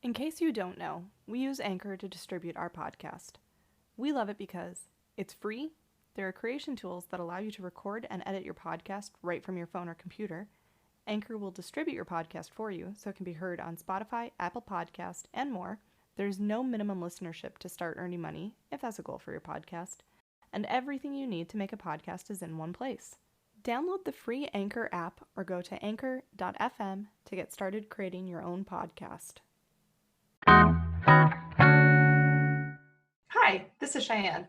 In case you don't know, we use Anchor to distribute our podcast. We love it because it's free, there are creation tools that allow you to record and edit your podcast right from your phone or computer. Anchor will distribute your podcast for you so it can be heard on Spotify, Apple Podcast, and more. There's no minimum listenership to start earning money, if that's a goal for your podcast. And everything you need to make a podcast is in one place. Download the free Anchor app or go to anchor.fm to get started creating your own podcast. Hi, this is Cheyenne.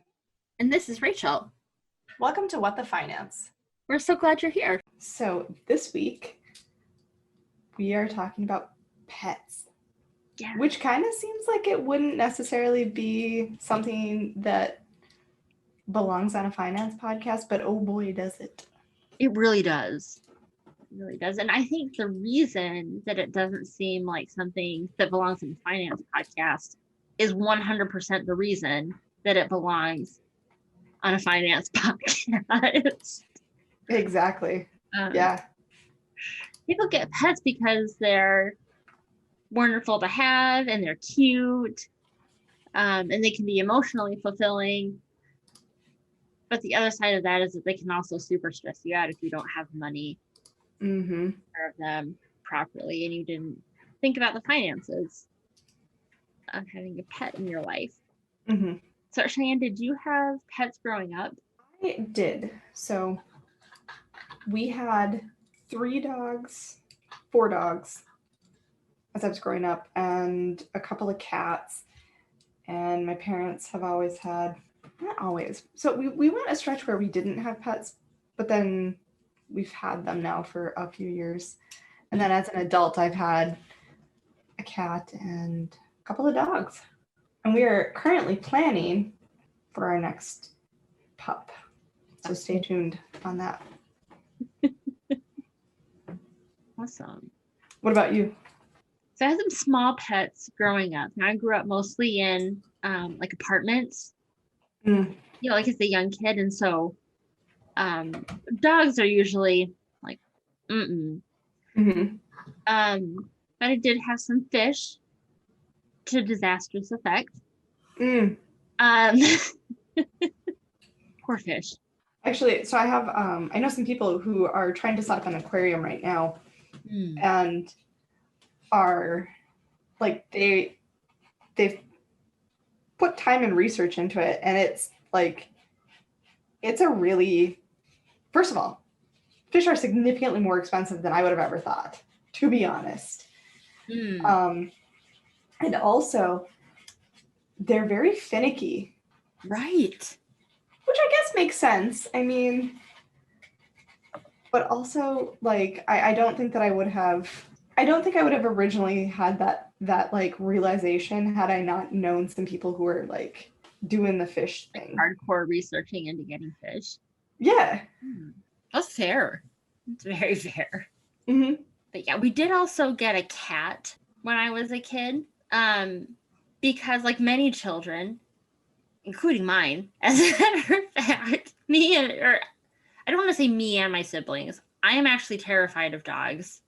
And this is Rachel. Welcome to What the Finance. We're so glad you're here. So this week, we are talking about pets. Yeah. Which kind of seems like it wouldn't necessarily be something that belongs on a finance podcast, but oh boy, does it. It really does. It really does. And I think the reason that it doesn't seem like something that belongs in a finance podcast is 100% the reason that it belongs on a finance podcast. Exactly. Yeah. People get pets because they're wonderful to have and they're cute, and they can be emotionally fulfilling. But the other side of that is that they can also super stress you out if you don't have money to take care of them properly and you didn't think about the finances of having a pet in your life. So Cheyenne, did you have pets growing up? I did. So we had 4 dogs as I was growing up, and a couple of cats. And my parents have always had, not always. So we went a stretch where we didn't have pets, but then we've had them now for a few years. And then as an adult, I've had a cat and a couple of dogs. And we are currently planning for our next pup. So stay tuned on that. Awesome. What about you? So I had some small pets growing up. Now I grew up mostly in like apartments, like as a young kid. And so dogs are usually like, but I did have some fish to disastrous effect. Poor fish. Actually, so I have, I know some people who are trying to set up an aquarium right now and are like, they've put time and research into it. And it's like, it's a really, first of all, fish are significantly more expensive than I would have ever thought, to be honest. And also, they're very finicky. Right. Which I guess makes sense. I mean, but also, like, I don't think that I would have originally had that like realization had I not known some people who were like doing the fish thing. Hardcore researching into getting fish. Yeah. That's fair. It's very fair. But yeah, we did also get a cat when I was a kid, because like many children, including mine, as a matter of fact, I don't want to say me and my siblings, I am actually terrified of dogs.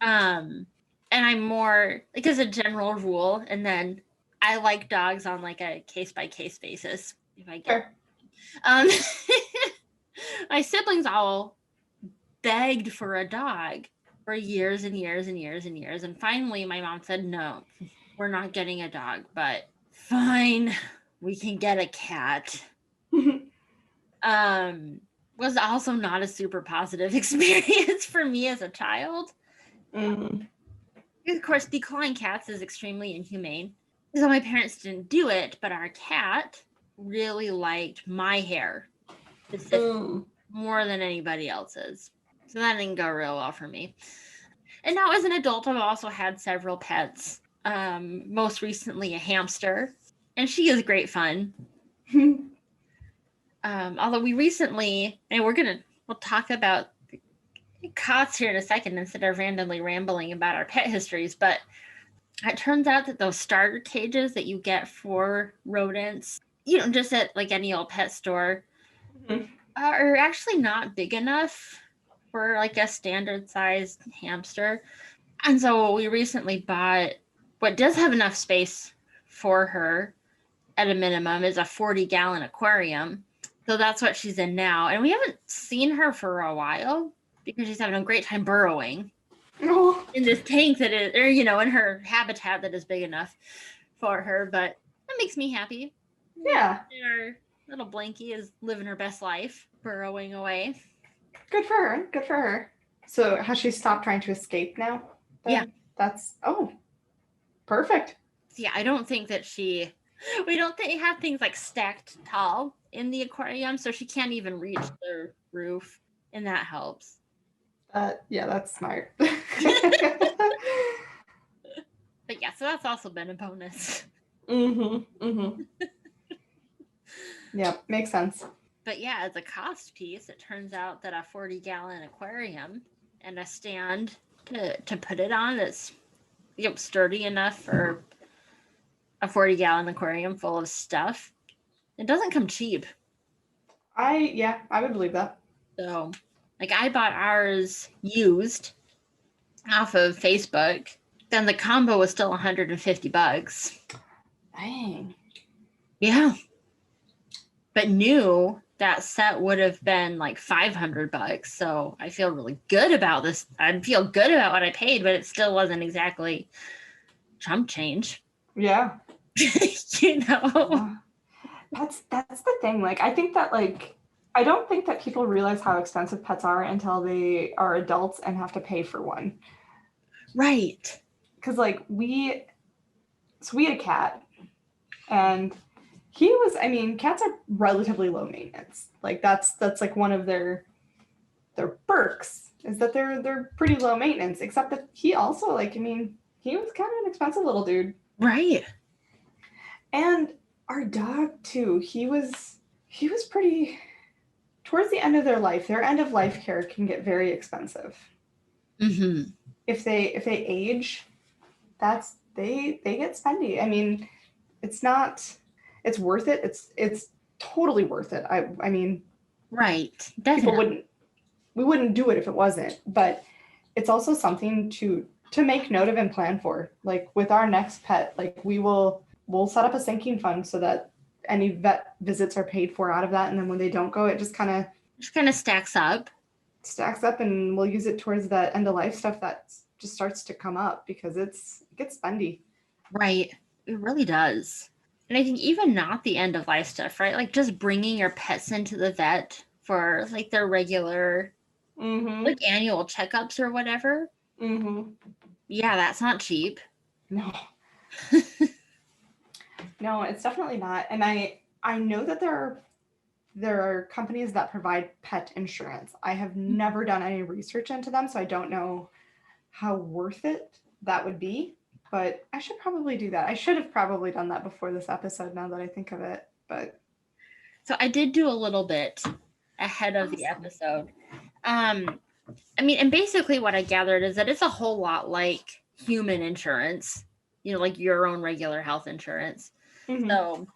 And I'm more like as a general rule, and then I like dogs on like a case-by-case basis if I get my siblings all begged for a dog for years and years and years and years, and finally my mom said, no, we're not getting a dog, but fine, we can get a cat. Was also not a super positive experience for me as a child. Of course, declawing cats is extremely inhumane. So my parents didn't do it, but our cat really liked my hair more than anybody else's. So that didn't go real well for me. And now as an adult, I've also had several pets. Most recently a hamster, and she is great fun. Although we recently, and we'll talk about cats here in a second instead of randomly rambling about our pet histories, but it turns out that those starter cages that you get for rodents, just at like any old pet store, are actually not big enough for like a standard sized hamster. And so we recently bought what does have enough space for her at a minimum is a 40-gallon aquarium. So that's what she's in now. And we haven't seen her for a while because she's having a great time burrowing in this tank that is, or, in her habitat that is big enough for her. But that makes me happy. Yeah. Our little Blanky is living her best life, burrowing away. Good for her. Good for her. So has she stopped trying to escape now? Yeah. That's, perfect. Yeah, I don't think that we don't have things like stacked tall in the aquarium, so she can't even reach the roof, and that helps. Yeah, that's smart. But yeah, so that's also been a bonus. Yeah, makes sense. But yeah, as a cost piece, it turns out that a 40-gallon aquarium and a stand to put it on that's sturdy enough for a 40-gallon aquarium full of stuff, it doesn't come cheap. I would believe that. So, I bought ours used off of Facebook. Then the combo was still $150. Dang. Yeah. But new, that set would have been like $500. So I feel really good about this. I feel good about what I paid, but it still wasn't exactly chump change. Yeah. Yeah. That's the thing. I think that I don't think that people realize how expensive pets are until they are adults and have to pay for one. Right. Because we had a cat, and he was, cats are relatively low maintenance. That's one of their perks, is that they're pretty low maintenance, except that he also he was kind of an expensive little dude. Right. And our dog too, he was pretty, towards the end of their life, their end of life care can get very expensive. Mm-hmm. If they age, they get spendy. It's worth it. It's totally worth it. Right. Definitely. We wouldn't do it if it wasn't, but it's also something to make note of and plan for. With our next pet, we'll set up a sinking fund so that any vet visits are paid for out of that, and then when they don't go, it just kind of stacks up, and we'll use it towards that end of life stuff that just starts to come up, because it gets spendy. Right. It really does. And I think even not the end of life stuff, right? Just bringing your pets into the vet for their regular annual checkups or whatever. Yeah, that's not cheap. No. No, it's definitely not. And I know that there are companies that provide pet insurance. I have never done any research into them, so I don't know how worth it that would be. But I should probably do that. I should have probably done that before this episode, now that I think of it. But so I did do a little bit ahead of the episode. And basically what I gathered is that it's a whole lot like human insurance, like your own regular health insurance. So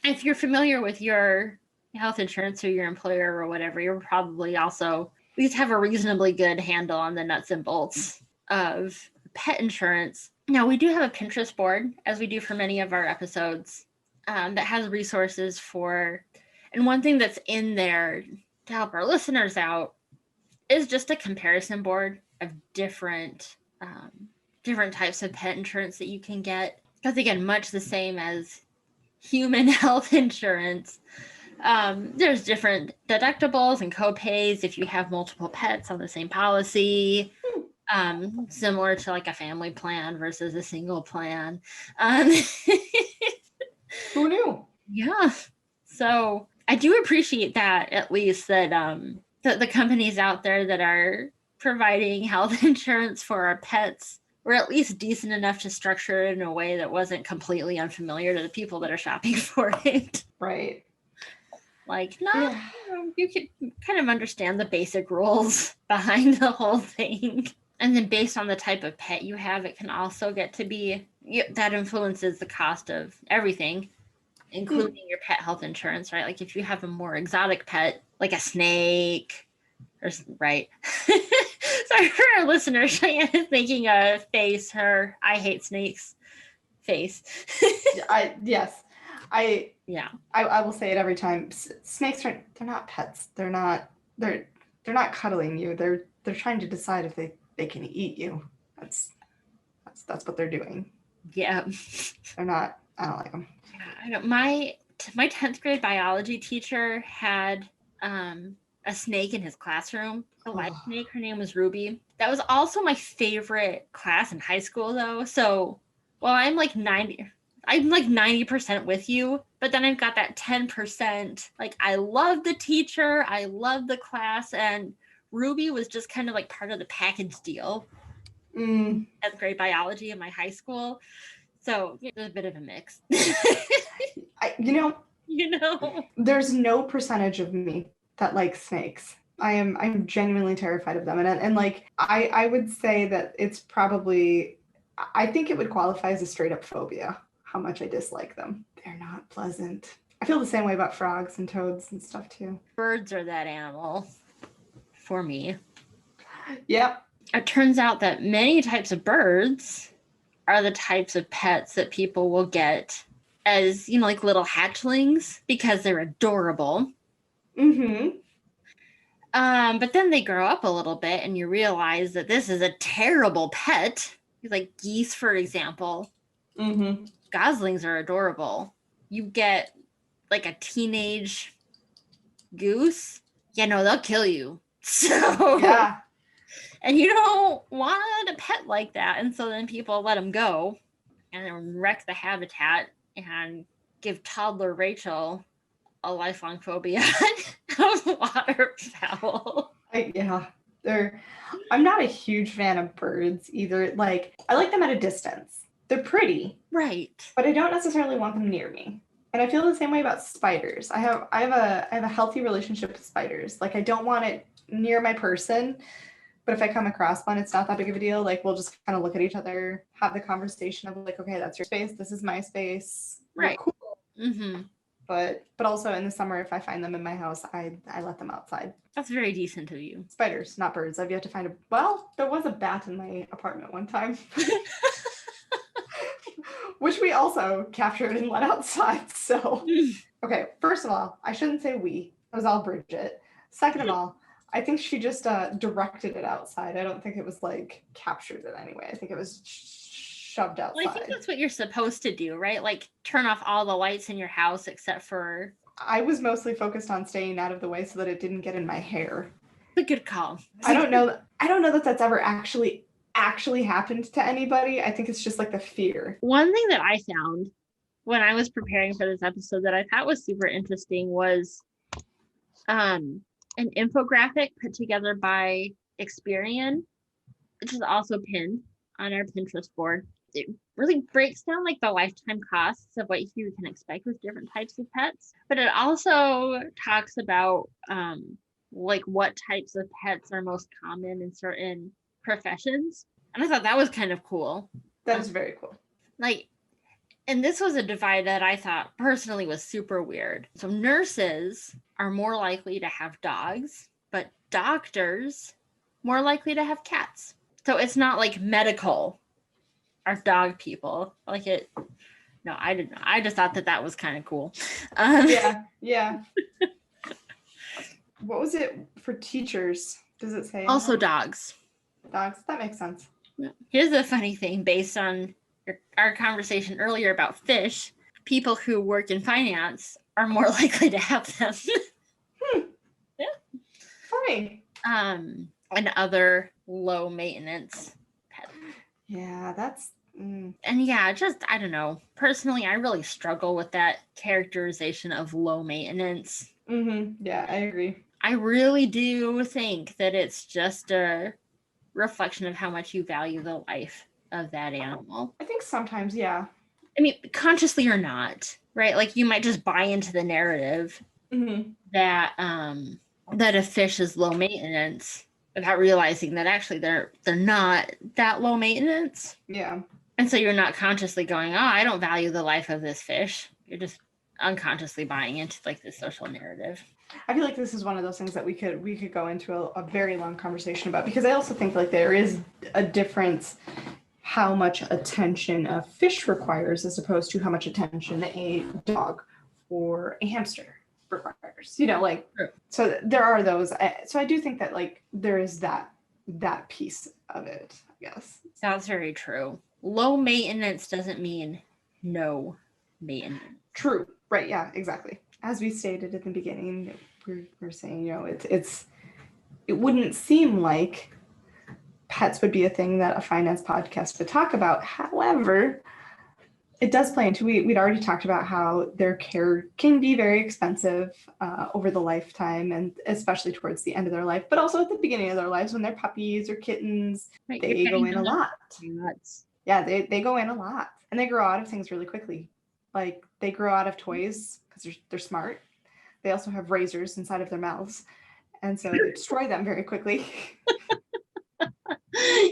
if you're familiar with your health insurance or your employer or whatever, you're probably also at least have a reasonably good handle on the nuts and bolts of pet insurance. Now, we do have a Pinterest board, as we do for many of our episodes, that has resources for, and one thing that's in there to help our listeners out is just a comparison board of different types of pet insurance that you can get. Because again, much the same as human health insurance, there's different deductibles and co-pays if you have multiple pets on the same policy. Similar to a family plan versus a single plan. Who knew? Yeah. So I do appreciate that, at least, that the companies out there that are providing health insurance for our pets were at least decent enough to structure it in a way that wasn't completely unfamiliar to the people that are shopping for it. Right. You could kind of understand the basic rules behind the whole thing. And then based on the type of pet you have, it can also get to be, that influences the cost of everything, including your pet health insurance, right? If you have a more exotic pet, like a snake, right? Sorry for our listeners, Cheyenne is making a face. I hate snakes. face. Yes. I will say it every time. Snakes they're not pets. They're not cuddling you. They're trying to decide if they can eat you. That's what they're doing. Yeah. They're not, I don't like them. I don't, my 10th grade biology teacher had a snake in his classroom, a live snake. Her name was Ruby. That was also my favorite class in high school, though. So, well, I'm like 90% with you, but then I've got that 10%. Like, I love the teacher, I love the class, and Ruby was just kind of like part of the package deal. 10th grade biology in my high school. So it was a bit of a mix. There's no percentage of me that likes snakes. I'm genuinely terrified of them. And like, I would say that it's probably, I think it would qualify as a straight up phobia, how much I dislike them. They're not pleasant. I feel the same way about frogs and toads and stuff too. Birds are that animal for me. Yep. It turns out that many types of birds are the types of pets that people will get as, like little hatchlings because they're adorable. Mm-hmm. But then they grow up a little bit and you realize that this is a terrible pet. Like geese, for example. Mm-hmm. Goslings are adorable. You get like a teenage goose. Yeah, no, they'll kill you. So yeah. And you don't want a pet like that. And so then people let them go and wreck the habitat and give toddler Rachel a lifelong phobia of waterfowl. I'm not a huge fan of birds either. Like, I like them at a distance. They're pretty. Right. But I don't necessarily want them near me. And I feel the same way about spiders. I have a healthy relationship with spiders. Like, I don't want it near my person. But if I come across one, it's not that big of a deal. Like, we'll just kind of look at each other, have the conversation of like, okay, that's your space. This is my space. Right. We're cool. Mm-hmm. But also in the summer, if I find them in my house, I let them outside. That's very decent of you. Spiders, not birds. I've yet to find there was a bat in my apartment one time. Which we also captured and let outside. So, okay, first of all, I shouldn't say we. It was all Bridget. Second of all, I think she just directed it outside. I don't think it was like captured in any way. I think it was shoved outside. Well, I think that's what you're supposed to do, right? Like turn off all the lights in your house except for... I was mostly focused on staying out of the way so that it didn't get in my hair. A good call. I don't know that that's ever actually happened to anybody. I think it's just like the fear. One thing that I found when I was preparing for this episode that I thought was super interesting was an infographic put together by Experian, which is also pinned on our Pinterest board. It really breaks down like the lifetime costs of what you can expect with different types of pets, but it also talks about like what types of pets are most common in certain professions. And I thought that was kind of cool. That is very cool. Like, and this was a divide that I thought personally was super weird. So nurses are more likely to have dogs, but doctors more likely to have cats. So it's not like medical are dog people. Like it, no, I didn't. I just thought that was kind of cool. Yeah. What was it for teachers? Does it say? Also dogs. Dogs, that makes sense. Here's the funny thing, based on our conversation earlier about fish, people who work in finance are more likely to have them. Yeah. Funny. And other low maintenance pets. Yeah, that's... And yeah, just, I don't know. Personally, I really struggle with that characterization of low maintenance. Yeah, I agree. I really do think that it's just a reflection of how much you value the life of that animal. I think sometimes, yeah. I mean, consciously or not, right? Like you might just buy into the narrative that that a fish is low maintenance without realizing that actually they're not that low maintenance. Yeah. And so you're not consciously going, oh, I don't value the life of this fish. You're just unconsciously buying into like this social narrative. I feel like this is one of those things that we could go into a very long conversation about, because I also think like there is a difference how much attention a fish requires as opposed to how much attention a dog or a hamster requires. Like, True. So there are those. So I do think that like there is that piece of it, I guess. That's very true. Low maintenance doesn't mean no maintenance. True. Right. Yeah, exactly. As we stated at the beginning, we're saying, it wouldn't seem like pets would be a thing that a finance podcast would talk about. However, it does play into, we'd already talked about how their care can be very expensive over the lifetime, and especially towards the end of their life, but also at the beginning of their lives when they're puppies or kittens, Right, they go in a lot. Nuts. Yeah, they go in a lot, and they grow out of things really quickly. Like they grow out of toys because they're smart. They also have razors inside of their mouths, and so they destroy them very quickly.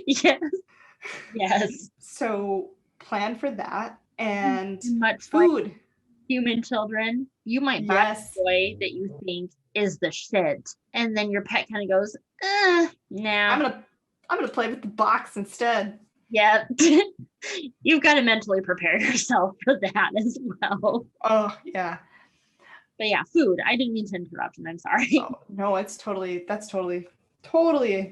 Yes. So plan for that. And much food. Like human children, you might buy a toy that you think is the shit, and then your pet kind of goes, nah. I'm gonna play with the box instead. Yeah. You've got to mentally prepare yourself for that as well. Oh yeah. But yeah, food. I didn't mean to interrupt, and I'm sorry. Oh, no, that's totally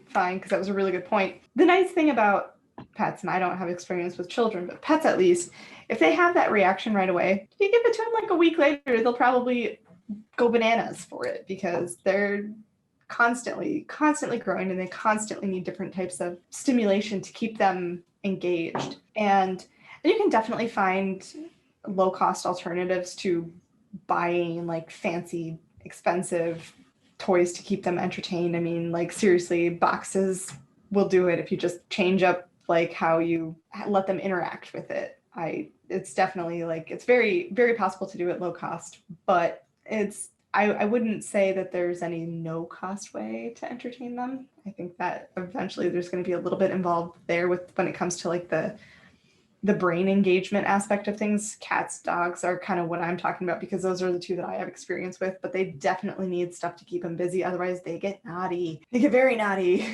fine, because that was a really good point. The nice thing about pets, and I don't have experience with children, but pets at least, if they have that reaction right away, if you give it to them like a week later, they'll probably go bananas for it, because they're constantly growing, and they constantly need different types of stimulation to keep them engaged. And you can definitely find low-cost alternatives to buying like fancy, expensive toys to keep them entertained. I mean, like seriously, boxes will do it if you just change up like how you let them interact with it. It's definitely like, it's very, very possible to do at low cost, but I wouldn't say that there's any no cost way to entertain them. I think that eventually there's going to be a little bit involved there when it comes to like the brain engagement aspect of things. Cats, dogs are kind of what I'm talking about, because those are the two that I have experience with, but they definitely need stuff to keep them busy. Otherwise they get naughty. They get very naughty.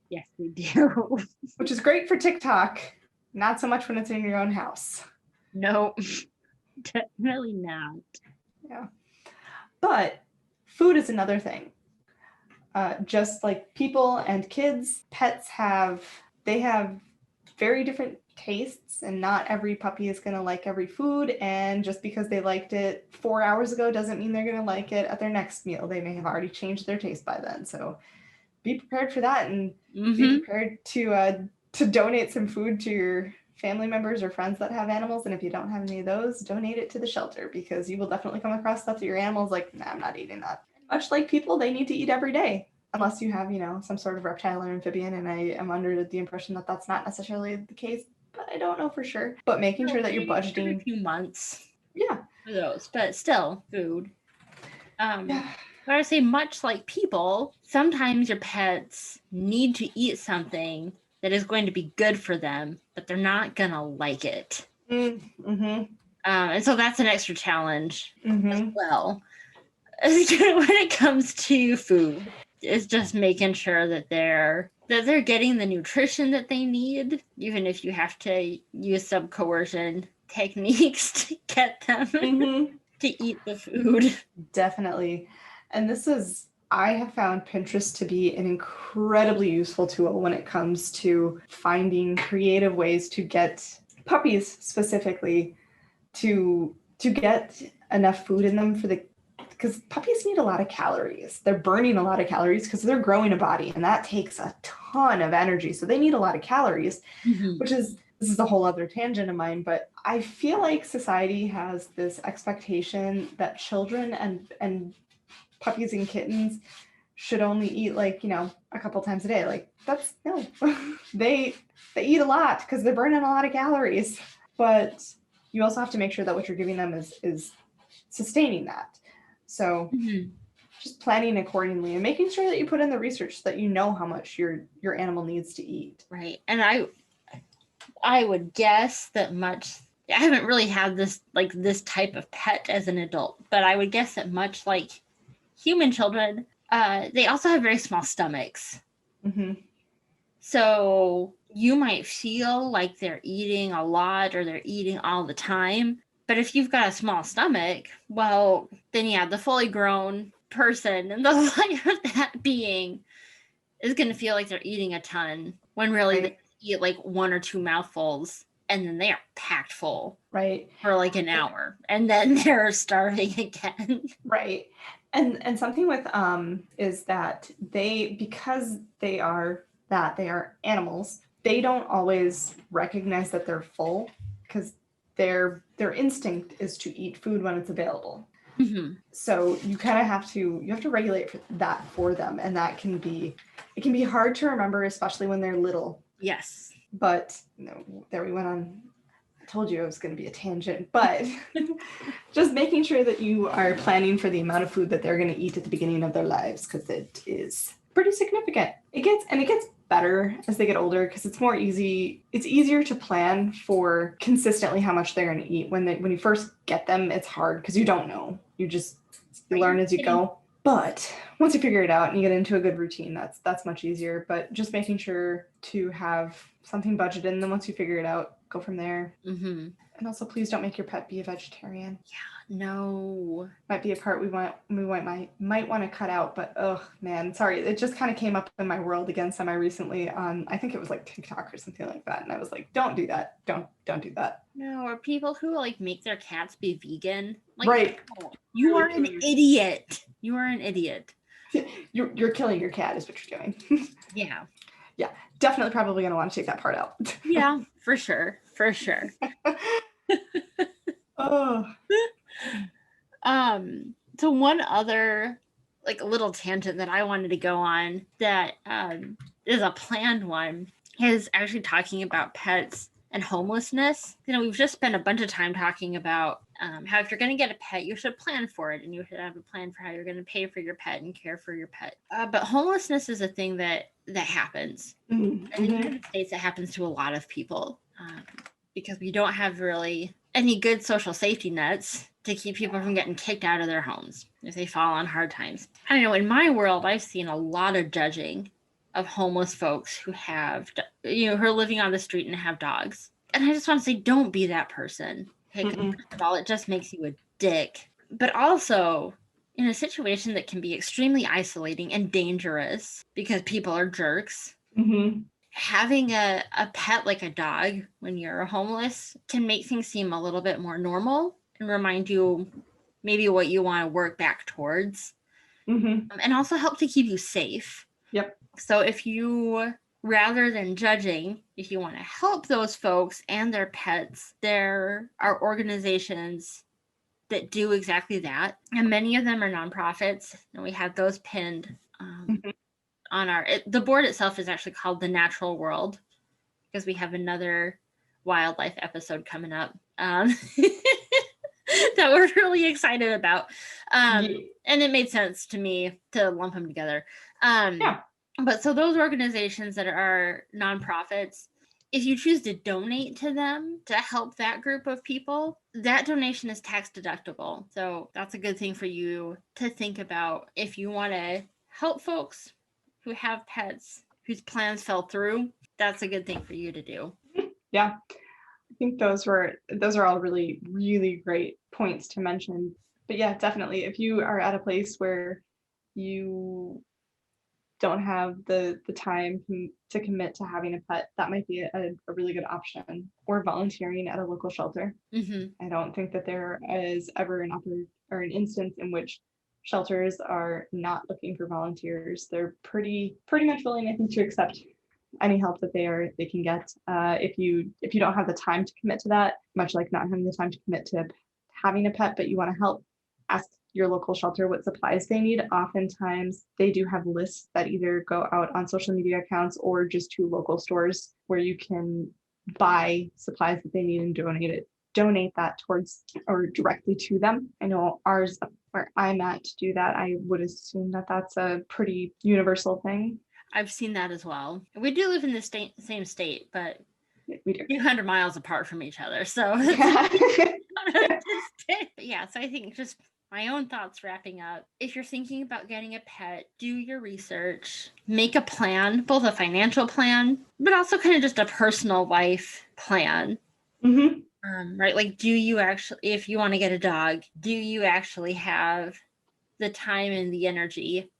Yes, they do. Which is great for TikTok. Not so much when it's in your own house. No, definitely not. Yeah. But food is another thing. Just like people and kids, pets have very different tastes, and not every puppy is going to like every food. And just because they liked it 4 hours ago doesn't mean they're going to like it at their next meal. They may have already changed their taste by then. So be prepared for that, and be prepared to donate some food to your family members or friends that have animals. And if you don't have any of those, donate it to the shelter, because you will definitely come across stuff that your animal's like, nah, I'm not eating that. Much like people, they need to eat every day, unless you have, some sort of reptile or amphibian. And I am under the impression that that's not necessarily the case, but I don't know for sure. But making sure that you're budgeting a few months. Yeah. For those, but still food. But I would say, much like people, sometimes your pets need to eat something that is going to be good for them, but they're not going to like it. Mm-hmm. And so that's an extra challenge as well. When it comes to food, it's just making sure that they're getting the nutrition that they need, even if you have to use some coercion techniques to get them to eat the food. Definitely. And I have found Pinterest to be an incredibly useful tool when it comes to finding creative ways to get puppies specifically to get enough food in them because puppies need a lot of calories. They're burning a lot of calories because they're growing a body, and that takes a ton of energy. So they need a lot of calories, this is a whole other tangent of mine, but I feel like society has this expectation that children and puppies and kittens should only eat a couple times a day. Like that's no, they eat a lot because they're burning a lot of calories, but you also have to make sure that what you're giving them is sustaining that. So just planning accordingly and making sure that you put in the research so that you know how much your animal needs to eat. Right. And I would guess that I haven't really had this type of pet as an adult, but I would guess that much like human children, they also have very small stomachs. So you might feel like they're eating a lot or they're eating all the time. But if you've got a small stomach, well, then yeah, the fully grown person and the life of that being is going to feel like they're eating a ton when really they eat like 1 or 2 mouthfuls and then they are packed full for like an hour and then they're starving again. And something with is that because they are animals, they don't always recognize that they're full because their instinct is to eat food when it's available. Mm-hmm. So you kind of have to regulate that for them, and it can be hard to remember, especially when they're little. Yes. But there we went on. I told you it was going to be a tangent, but just making sure that you are planning for the amount of food that they're going to eat at the beginning of their lives, because it is pretty significant. It gets better as they get older because it's easier to plan for consistently how much they're going to eat. When you first get them, it's hard because you don't know. You learn as you go. But once you figure it out and you get into a good routine, that's much easier. But just making sure to have something budgeted, and then once you figure it out, go from there. Mm-hmm. And also, please don't make your pet be a vegetarian. Yeah, no. Might be a part we might want to cut out, but man, sorry. It just kind of came up in my world again semi-recently on, I think it was like TikTok or something like that. And I was like, don't do that. Don't do that. No, or people who like make their cats be vegan. Like, right. No, you are an idiot. You are an idiot. You're killing your cat is what you're doing. Yeah. Yeah. Definitely probably going to want to take that part out. Yeah, for sure. So one other like little tangent that I wanted to go on that is a planned one is actually talking about pets and homelessness. We've just spent a bunch of time talking about how if you're going to get a pet, you should plan for it and you should have a plan for how you're going to pay for your pet and care for your pet. But homelessness is a thing that happens. Mm-hmm. In the United States, it happens to a lot of people because we don't have really any good social safety nets to keep people from getting kicked out of their homes if they fall on hard times. I don't know, in my world, I've seen a lot of judging of homeless folks who who are living on the street and have dogs. And I just want to say, don't be that person. Okay, first of all, it just makes you a dick. But also, in a situation that can be extremely isolating and dangerous because people are jerks, having a pet like a dog when you're homeless can make things seem a little bit more normal and remind you maybe what you want to work back towards. And also help to keep you safe. Yep. So if you, rather than judging, if you want to help those folks and their pets, there are organizations that do exactly that. And many of them are nonprofits. And we have those pinned on the board itself is actually called The Natural World because we have another wildlife episode coming up that we're really excited about. And it made sense to me to lump them together. But so those organizations that are nonprofits, if you choose to donate to them to help that group of people, that donation is tax deductible. So that's a good thing for you to think about if you want to help folks who have pets whose plans fell through. That's a good thing for you to do. Yeah. I think those are all really, really great points to mention. But yeah, definitely, if you are at a place where you don't have the time to commit to having a pet, that might be a really good option. Or volunteering at a local shelter. I don't think that there is ever an instance in which shelters are not looking for volunteers. They're pretty much willing, I think, to accept any help that they can get. If you don't have the time to commit to that, much like not having the time to commit to having a pet, but you want to help, ask your local shelter what supplies they need. Oftentimes they do have lists that either go out on social media accounts or just to local stores where you can buy supplies that they need and donate that towards or directly to them. I know ours where I'm at to do that. I would assume that that's a pretty universal thing. I've seen that as well. We do live in the same state, but we do. 200 miles apart from each other. So yeah, so I think just my own thoughts wrapping up. If you're thinking about getting a pet, do your research, make a plan, both a financial plan, but also kind of just a personal life plan. Right? Like, do you actually, if you want to get a dog, do you actually have the time and the energy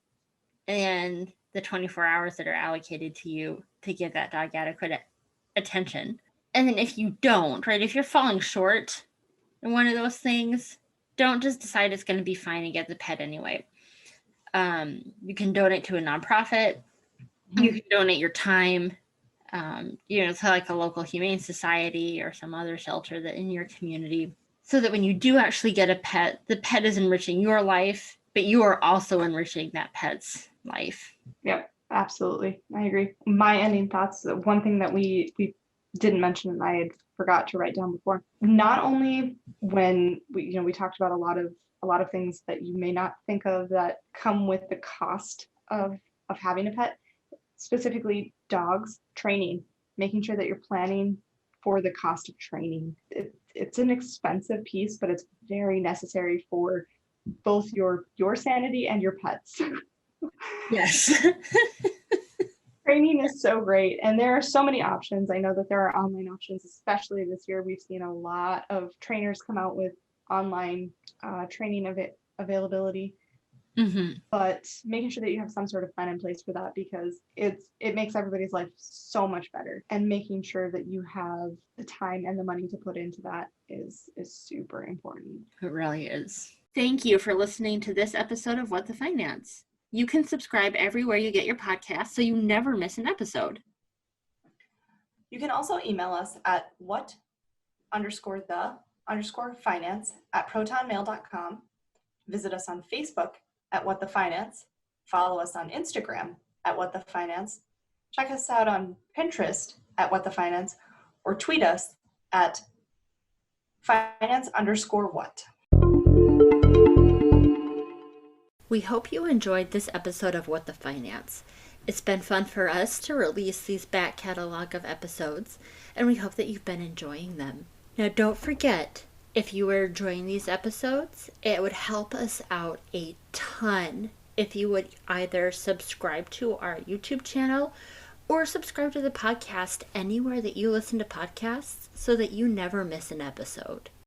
and the 24 hours that are allocated to you to give that dog adequate attention? And then if you don't, right, if you're falling short in one of those things, don't just decide it's going to be fine and get the pet anyway. You can donate to a nonprofit. You can donate your time, to like a local humane society or some other shelter that in your community, so that when you do actually get a pet, the pet is enriching your life, but you are also enriching that pet's life. Yep, absolutely. I agree. My ending thoughts, one thing that we didn't mention and I had forgot to write down before, not only when we talked about a lot of things that you may not think of that come with the cost of having a pet, specifically dogs, training, making sure that you're planning for the cost of training. It's an expensive piece, but it's very necessary for both your sanity and your pets. Yes. Training is so great, and there are so many options. I know that there are online options, especially this year. We've seen a lot of trainers come out with online training availability. But making sure that you have some sort of plan in place for that, because it makes everybody's life so much better, and making sure that you have the time and the money to put into that is super important. It really is. Thank you for listening to this episode of What the Finance. You can subscribe everywhere you get your podcast so you never miss an episode. You can also email us at what_the_finance@protonmail.com. Visit us on Facebook at What the Finance. Follow us on Instagram at What the Finance. Check us out on Pinterest at What the Finance, or tweet us at finance_what. We hope you enjoyed this episode of What the Finance. It's been fun for us to release these back catalog of episodes, and we hope that you've been enjoying them. Now, don't forget, if you were enjoying these episodes, it would help us out a ton if you would either subscribe to our YouTube channel or subscribe to the podcast anywhere that you listen to podcasts so that you never miss an episode.